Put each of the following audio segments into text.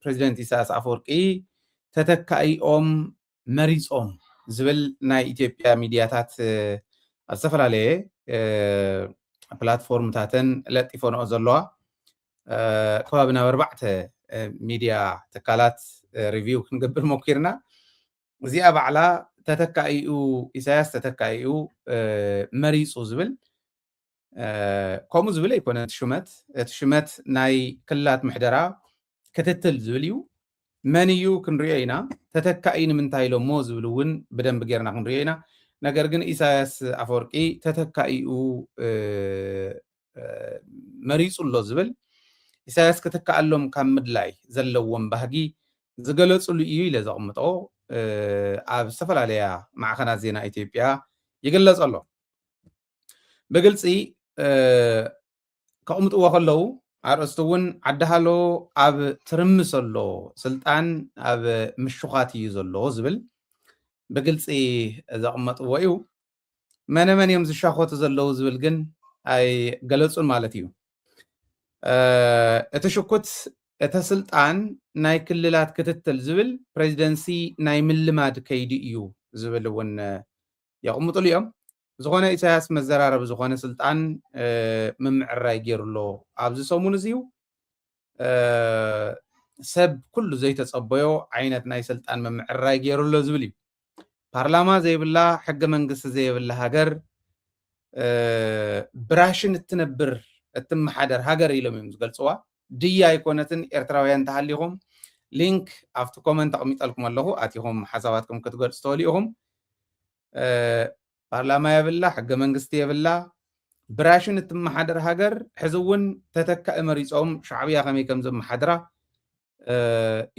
ፕሬዚደንት ኢሳያስ አፈወርቂ ተተካኢኦም መሪፆም ዝብል ናይ ኢትዮጵያ ሚድያታት ኣብ ዝተፈላለየ ፕላትፎርምታትን ለጢፎንኦ ዘለዋ ከባቢ ናብ 4 ሚድያ ትካላት ሪቪው ክንገብር ሞኪርና እዚኣ ባዕላ ተተካኢኡ ኢሳያስ ተተካኢኡ መሪፁ ዝብል ከምኡ ዝብል ኣይኮነ እቲ ሽመት ናይ ክልላት ምሕደራ ክትትል ዝብል እዩ መን እዩ ክንሪኦ ኢና ተተካኢ ንምንታይ ኢሎሞ ዝብል እውን ብደንብ ጌርና ክንሪኦ ኢና ነገር ግን ኢሳያስ አፈወርቂ ተተካኢኡ መሪፁ ኣሎ ዝብል ኢሳያስ ከተካኣሎም ካብ ምድላይ ዘለዎም ባህጊ ዝገለፅሉ እዩ ኢለ ዘቕምጦ ኣብ ዝተፈላለያ ማዕኸናት ዜና ኢትዮጵያ ይግለጽ ኣሎ ብግልፂ ከቕምጥዎ ከለዉ ኣርእስቱ እውን ዓዳሃሎ ኣብ ትርምስ ኣሎ ስልጣን ኣብ ምሽኻት እዩ ዘሎ ዝብል ብግልፂ ዘቕመጥዎ እዩ መነመን እዮም ዝሻኾቱ ዘለዉ ዝብል ግን ኣይ ገለጹን ማለት እዩ እቲ ሽኩት እቲ ስልጣን ናይ ክልላት ክትትል ዝብል ፕሬዚደንሲ ናይ ምልማድ ከይዲ እዩ ዝብል እውን የቕምጡሉ እዮም ዝኾነ ኢሳያስ መዘራረብ ዝኾነ ስልጣን ምምዕራይ ገይሩሎ ኣብዚ ሰሙን እዚዩ ሰብ ኩሉ ዘይተጸበዮ ዓይነት ናይ ስልጣን ምምዕራይ ገይሩሎ ዝብል እዩ ፓርላማ ዘይብላ ሕገ መንግስቲ ዘይብላ ሃገር ብራሽን እትነብር እትመሓደር ሃገር ኢሎም እዮም ዝገልጽዋ ድያ ኣይኮነትን ኤርትራውያን ተሃሊኹም ሊንክ ኣብቲ ኮመንት ኣቕሚጠልኩም ኣለኹ ኣቲኹም ሓሳባትኩም ክትገልጹ ትኽእሉ ኢኹም ፓርላማ የብላ ሕገ መንግስቲ የብላ ብራሽን እትመሓደር ሃገር ሕዚ እውን ተተካኢ መሪፆም ሻዕብያ ከመይ ከም ዘመሓድራ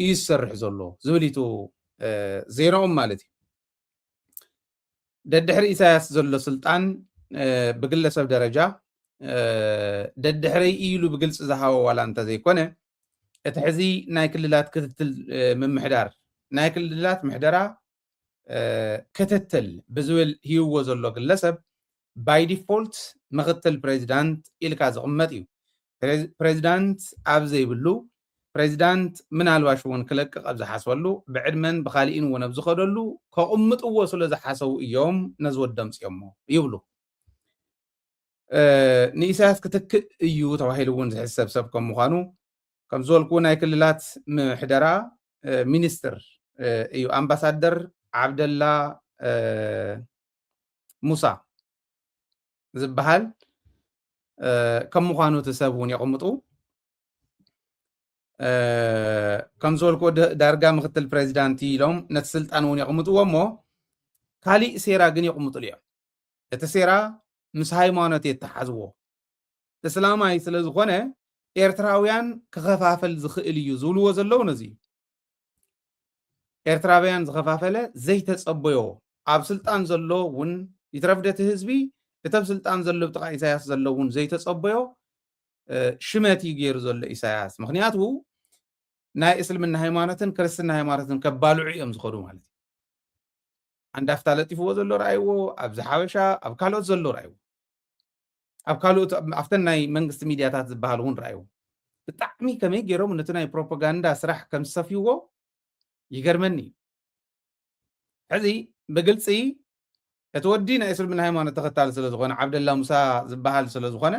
እዩ ዝሰርሕ ዘሎ ዝብል ኢቱ ዜናኦም ማለት እዩ ደድሕሪ ኢሳያስ ዘሎ ስልጣን ብግለሰብ ደረጃ ደድሕሪ ኢሉ ብግልፂ ዝሃቦ ዋላ እንተዘይኮነ እቲ ሕዚ ናይ ክልላት ክትትል ምምሕዳር ናይ ክልላት ምሕደራ ክትትል ብዝብል ሂብዎ ዘሎ ግለሰብ ባይ ዲፎልት ምክትል ፕሬዚዳንት ኢልካ ዝቕመጥ እዩ ፕሬዚዳንት ኣብ ዘይብሉ ፕሬዚዳንት ምናልባሽ እውን ክለቅቕ ኣብ ዝሓስበሉ ብዕድመን ብኻሊእን እውን ኣብ ዝኸደሉ ከቕምጥዎ ስለ ዝሓሰቡ እዮም ነዚ ወዲ ኣምፂኦሞ ይብሉ ንኢሳያስ ክትክእ እዩ ተባሂሉ እውን ዝሕሰብ ሰብ ከም ምዃኑ ከም ዝበልኩ ናይ ክልላት ምሕደራ ሚኒስትር እዩ ኣምባሳደር ዓብደላ ሙሳ ዝበሃል ከም ምዃኑ እቲ ሰብ እውን የቕምጡ ከም ዝበልኩ ዳርጋ ምክትል ፕሬዚዳንት ኢሎም ነቲ ስልጣን እውን የቕምጥዎ እሞ ካሊእ ሴራ ግን የቕምጡሉ እዮም እቲ ሴራ ምስ ሃይማኖት የተሓዝዎ እስላማይ ስለ ዝኾነ ኤርትራውያን ክኸፋፈል ዝኽእል እዩ ዝብልዎ ዘለዉ ነዚ እዩ ኤርትራውያን ዝኸፋፈለ ዘይተጸበዮ ኣብ ስልጣን ዘሎ እውን ይትረፍደቲ ህዝቢ እቲ ኣብ ስልጣን ዘሎ ብጥቓ ኢሳያስ ዘሎ እውን ዘይተጸበዮ ሽመት እዩ ገይሩ ዘሎ ኢሳያስ ምክንያቱ ናይ እስልምና ሃይማኖትን ክርስትና ሃይማኖትን ከባልዑ እዮም ዝኸዱ ማለት እዩ አንዳፍታ ለጢፍዎ ዘሎ ረኣይዎ ኣብ ዝሓበሻ ኣብ ካልኦት ዘሎ ረኣይዎ ኣብ ካልኦት ኣብተን ናይ መንግስቲ ሚድያታት ዝበሃሉ እውን ረኣይዎ ብጣዕሚ ከመይ ገይሮም ነቲ ናይ ፕሮፓጋንዳ ስራሕ ከም ዝሰፍይዎ ይገርመኒ ሕዚ ብግልፂ እቲ ወዲ ናይ እስልምና ሃይማኖት ተኸታሊ ስለ ዝኾነ ዓብደላ ሙሳ ዝበሃል ስለ ዝኾነ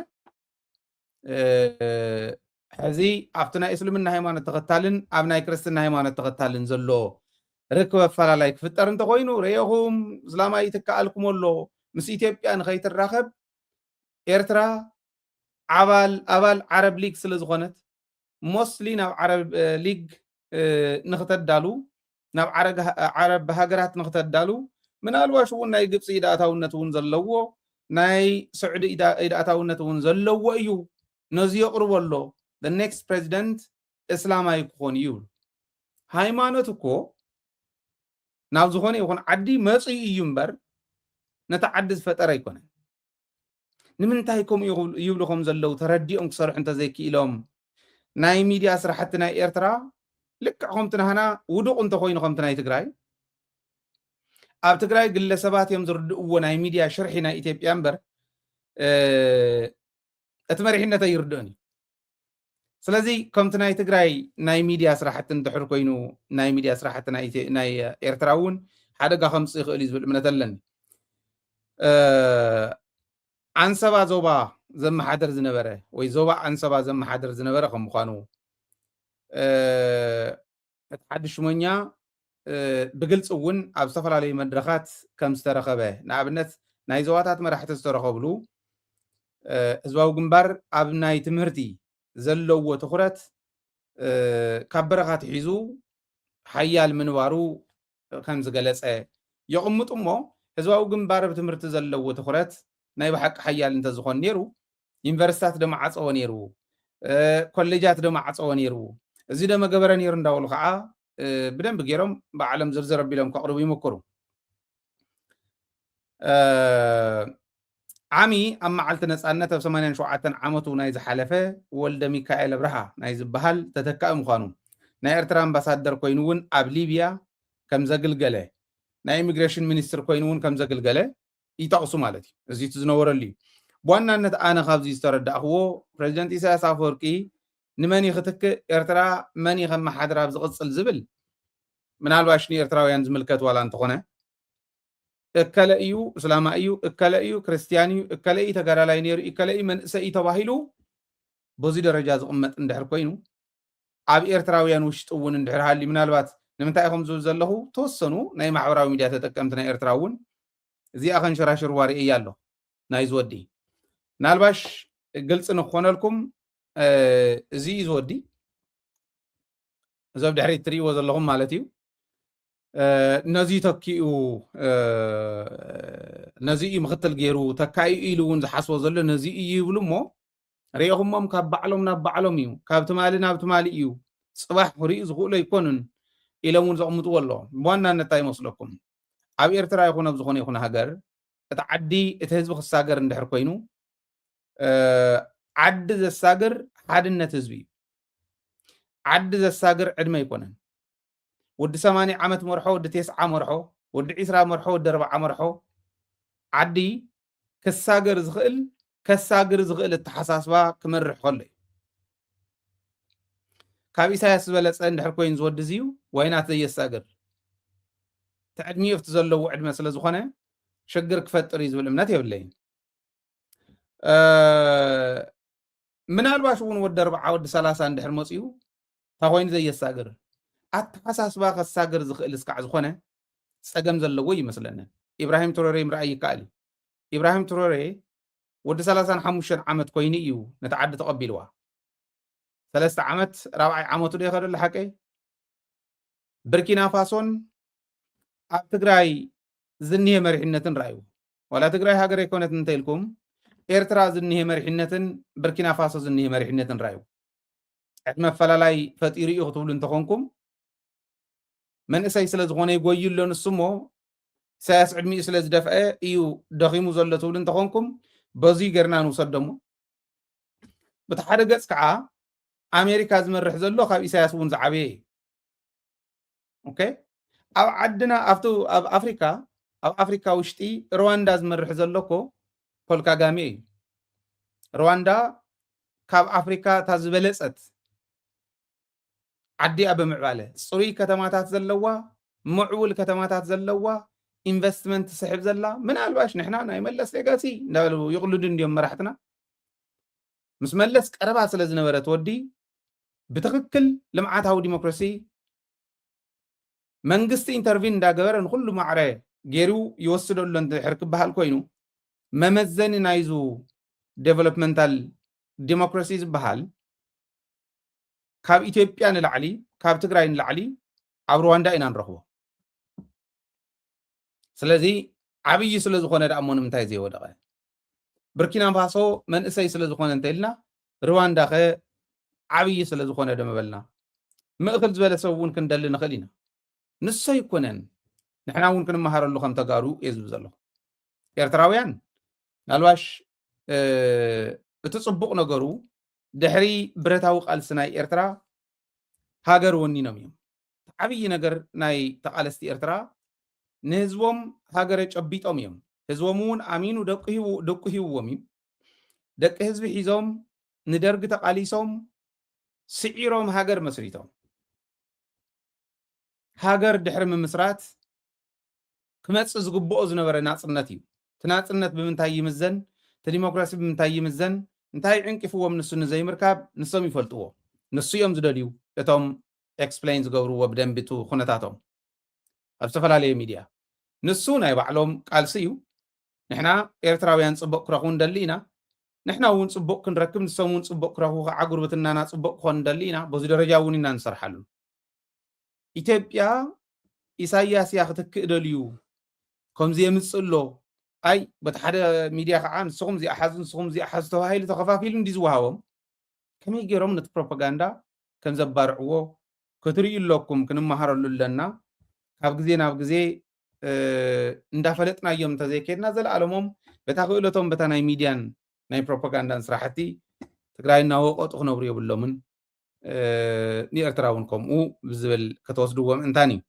ሕዚ ኣብቲ ናይ እስልምና ሃይማኖት ተኸታልን ኣብ ናይ ክርስትና ሃይማኖት ተኸታልን ዘሎ ርክብ ኣፈላላይ ክፍጠር እንተኮይኑ ርኢኹም እስላማይ ይትከኣልኩም ኣሎ ምስ ኢትዮጵያ ንኸይትራኸብ ኤርትራ ኣባል ዓረብ ሊግ ስለ ዝኾነት ሞስሊ ናብ ዓረብ ሊግ ንኽተዳሉ ናብ ዓረብ ሃገራት ንኽተዳሉ ምናልባሽ እውን ናይ ግብፂ ኢዳእታውነት እውን ዘለዎ ናይ ስዑዲ ኢዳእታውነት እውን ዘለዎ እዩ ነዚ የቕርቦ ኣሎ the next president እስላማይ ክኾን እዩ ሃይማኖት እኮ ናብ ዝኾነ ይኹን ዓዲ መፅኡ እዩ እምበር ነታ ዓዲ ዝፈጠረ ኣይኮነን ንምንታይ ከምኡ ይብሉ ከም ዘለው ተረዲኦም ክሰርሑ እንተዘይክኢሎም ናይ ሚድያ ስራሕቲ ናይ ኤርትራ ልክዕ ከምቲ ናህና ውዱቕ እንተኮይኑ ከምቲ ናይ ትግራይ ኣብ ትግራይ ግለሰባት እዮም ዝርድእዎ ናይ ሚድያ ሽርሒ ናይ ኢትዮጵያ እምበር እቲ መሪሕነት ኣይርድእን እዩ ስለዚህ ከምቲ ናይ ትግራይ ናይ ሚድያ ስራሕቲ እንድሕር ኮይኑ ናይ ሚድያ ስራሕቲ ናይ ኤርትራ እውን ሓደጋ ከምፅእ ይኽእል እዩ ዝብል እምነት ኣለኒ አንሰባ ዞባ ዘመሓደር ዝነበረ ወይ ዞባ አንሰባ ዘመሓደር ዝነበረ ከም ምዃኑ እቲ ሓድሽ ሹመኛ ብግልፂ እውን ኣብ ዝተፈላለዩ መድረኻት ከም ዝተረኸበ ንኣብነት ናይ ዞባታት መራሕቲ ዝተረኸብሉ ህዝባዊ ግንባር ኣብ ናይ ትምህርቲ ዘለዎ ትኩረት ካብ በረኻት ሒዙ ሓያል ምንባሩ ከም ዝገለፀ የቕምጡ እሞ ህዝባዊ ግንባር ብትምህርቲ ዘለዎ ትኩረት ናይ ብሓቂ ሓያል እንተዝኾን ነይሩ ዩኒቨርሲታት ደማዓፀወ ነይሩ ኮሌጃት ደማዓፀወ ነይሩ እዚ ደመ ገበረ ነይሩ እንዳበሉ ከዓ ብደንብ ገይሮም ብዓለም ዝርዝር ኣቢሎም ከቕርቡ ይምክሩ ዓሚ ኣብ መዓልቲ ነፃነት ኣብ 87 ዓመቱ ናይ ዝሓለፈ ወልደ ሚካኤል ኣብርሃ ናይ ዝበሃል ተተካኢ ምዃኑ ናይ ኤርትራ ኣምባሳደር ኮይኑ እውን ኣብ ሊብያ ከም ዘግልገለ ናይ ኢሚግሬሽን ሚኒስትር ኮይኑ እውን ከም ዘግልገለ ይጠቕሱ ማለት እዩ እዚ ዝነበረሉ እዩ ብዋናነት ኣነ ካብዚ ዝተረዳእኽዎ ፕሬዚደንት ኢሳያስ ኣፈወርቂ ንመን ክትክእ ኤርትራ መን ከመሓድራ ኣብ ዝቕፅል ዝብል ምናልባሽ ንኤርትራውያን ዝምልከት ዋላ እንተኾነ እከለ እዩ እስላማ እዩ እከለ እዩ ክርስቲያን እዩ እከለ እዩ ተጋዳላይ ነይሩ እከለ እዩ መንእሰይ ተባሂሉ በዚ ደረጃ ዝቕመጥ እንድሕር ኮይኑ ኣብ ኤርትራውያን ውሽጢ እውን እንድሕር ሃልዩ ምናልባት ንምንታይ ከም ዝብል ዘለኹ ተወሰኑ ናይ ማሕበራዊ ሚድያ ተጠቀምቲ ናይ ኤርትራ እውን እዚኣ ከንሸራሽር ዋሪ እያ ኣሎ ናይ ዝወዲ ምናልባሽ ግልፂ ንክኾነልኩም እዚ እዩ ዝወዲ እዚ ኣብ ድሕሪት ትሪእዎ ዘለኹም ማለት እዩ ነዚ ተኪኡ ነዚ እዩ ምክትል ገይሩ ተካኢ ኢሉ እውን ዝሓስቦ ዘሎ ነዚ እዩ ይብሉ እሞ ሪኢኹሞም ካብ ባዕሎም ናብ ባዕሎም እዩ ካብ ትማሊ ናብ ትማሊ እዩ ፅባሕ ክሪኡ ዝኽእሉ ኣይኮኑን ኢሎም እውን ዘቕምጥዎ ኣሎ ብዋናነት እንታይ ይመስለኩም ኣብ ኤርትራ ይኹን ኣብ ዝኾነ ይኹን ሃገር እቲ ዓዲ እቲ ህዝቢ ክሳገር እንድሕር ኮይኑ ዓዲ ዘሳግር ሓድነት ህዝቢ እዩ ዓዲ ዘሳግር ዕድመ ኣይኮነን ወዲ 80 ዓመት መርሖ ወዲ 90 መርሖ ወዲ 20 መርሖ ወዲ 40 መርሖ ዓዲ ክሳገር ዝኽእል ከሳግር ዝኽእል እተሓሳስባ ክመርሕ ከሎ እዩ ካብ ኢሳያስ ዝበለፀ እንድሕር ኮይኑ ዝወዲ እዚዩ ዋይናት ዘየሳግር ተዕድሚኡ ኣብቲ ዘለዎ ዕድመ ስለ ዝኾነ ሽግር ክፈጥር እዩ ዝብል እምነት የብለይን ምናልባሽ እውን ወዲ 40 ወዲ 30 እንድሕር መፅኡ እታ ኮይኑ ዘየሳግር ኣተሓሳስባ ከሳግር ዝኽእል እስካዕ ዝኾነ ፀገም ዘለዎ ይመስለኒ ኢብራሂም ትሮሬ ምርኣይ ይከኣል እዩ ኢብራሂም ትሮሬ ወዲ 35 ዓመት ኮይኑ እዩ ነቲ ዓዲ ተቐቢልዋ 3 ዓመት 4ይ ዓመቱ ዶ ይኸደሉ ሓቀ ብርኪና ፋሶን ኣብ ትግራይ ዝኒሄ መሪሕነትን ረኣዩ ዋላ ትግራይ ሃገር ኣይኮነት እንተኢልኩም ኤርትራ ዝኒሄ መሪሕነትን ብርኪና ፋሶ ዝኒሄ መሪሕነትን ረኣዩ ዕድመ ኣፈላላይ ፈጢሩ እዩ ክትብሉ እንተኾንኩም መንእሰይ ስለ ዝኾነ ይጎይሎ ንሱ እሞ ኢሳያስ ዕድሚኡ ስለ ዝደፍአ እዩ ደኺሙ ዘሎ ትብሉ እንተኾንኩም በዚ ገርና ንውሰዶ እሞ በቲ ሓደ ገፅ ከዓ ኣሜሪካ ዝመርሕ ዘሎ ካብ ኢሳያስ እውን ዝዓበየ እዩ ኦኬ ኣብ ዓድና ኣብ ኣፍሪካ ውሽጢ ሩዋንዳ ዝመርሕ ዘሎ እኮ ፖል ካጋሜ እዩ ሩዋንዳ ካብ ኣፍሪካ እታ ዝበለፀት ዓዲ ኣብ ምዕባለ ፅሩይ ከተማታት ዘለዋ ምዕቡል ከተማታት ዘለዋ ኢንቨስትመንት ስሕብ ዘላ ምናልባሽ ንሕና ናይ መለስ ሌጋሲ እንዳበሉ ይቕልዱ እንዲዮም መራሕትና ምስ መለስ ቀረባ ስለ ዝነበረ ትወዲ ብትክክል ልምዓታዊ ዲሞክራሲ መንግስቲ ኢንተርቪን እንዳገበረ ንኩሉ ማዕረ ገይሩ ይወስደሉ እንድሕር ክበሃል ኮይኑ መመዘኒ ናይዙ ዴቨሎፕመንታል ዲሞክራሲ ዝበሃል ካብ ኢትዮጵያ ንላዕሊ ካብ ትግራይ ንላዕሊ ኣብ ሩዋንዳ ኢና ንረኽቦ ስለዚ ዓብይ ስለ ዝኾነ ደኣ እሞ ንምንታይ ዘይወደቐ ብርኪና ፋሶ መንእሰይ ስለ ዝኾነ እንተኢልና ሩዋንዳ ኸ ዓብይ ስለ ዝኾነ ደመበልና ምእክል ዝበለ ሰብ እውን ክንደሊ ንኽእል ኢና ንሶ ይኮነን ንሕና እውን ክንመሃረሉ ከም ተጋሩ እየ ዝብል ዘለኹ ኤርትራውያን ናልባሽ እቲ ፅቡቕ ነገሩ ድሕሪ ብረታዊ ቃልሲ ናይ ኤርትራ ሃገር ወኒኖም እዮም ዓብይ ነገር ናይ ተቃለስቲ ኤርትራ ንህዝቦም ሃገር ጨቢጦም እዮም ህዝቦም እውን ኣሚኑ ደቁ ሂብዎም እዩ ደቂ ህዝቢ ሒዞም ንደርጊ ተቃሊሶም ስዒሮም ሃገር መስሪቶም ሃገር ድሕሪ ምምስራት ክመጽእ ዝግብኦ ዝነበረ ናጽነት እዩ እቲ ናጽነት ብምንታይ ይምዘን እቲ ዲሞክራሲ ብምንታይ ይምዘን እንታይ ዕንቂፍዎም ንሱ ንዘይምርካብ ንሶም ይፈልጥዎ ንሱ እዮም ዝደልዩ እቶም ኤክስፕሌን ዝገብርዎ ብደንቢ እቲ ኩነታቶም ኣብ ዝተፈላለየ ሚድያ ንሱ ናይ ባዕሎም ቃልሲ እዩ ንሕና ኤርትራውያን ጽቡቕ ክረኽቡ እንደሊ ኢና ንሕና እውን ጽቡቕ ክንረክብ ንሶም እውን ጽቡቕ ክረኽቡ ከዓ ጉርብትናና ጽቡቕ ክኾን እንደሊ ኢና በዚ ደረጃ እውን ኢና ንሰርሓሉ ኢትዮጵያ ኢሳያስ ያ ክትክእ ደልዩ ከምዚ የምጽእ ኣሎ ኣይ በቲ ሓደ ሚድያ ከዓ ንስኹም እዚኣ ሓዙ ንስኹም እዚኣ ሓዙ ተባሂሉ ተኸፋፊሉ እንዲ ዝወሃቦም ከመይ ገይሮም ነቲ ፕሮፓጋንዳ ከም ዘባርዕዎ ክትርእዩ ኣለኩም ክንመሃረሉ ኣለና ካብ ግዜ ናብ ግዜ እንዳፈለጥናዮም እንተዘይከድና ዘለኣለሞም በታ ክእለቶም በታ ናይ ሚድያን ናይ ፕሮፓጋንዳን ስራሕቲ ትግራይ እናወቐጡ ክነብሩ የብሎምን ንኤርትራ እውን ከምኡ ብዝብል ከተወስድዎ ምእንታን እዩ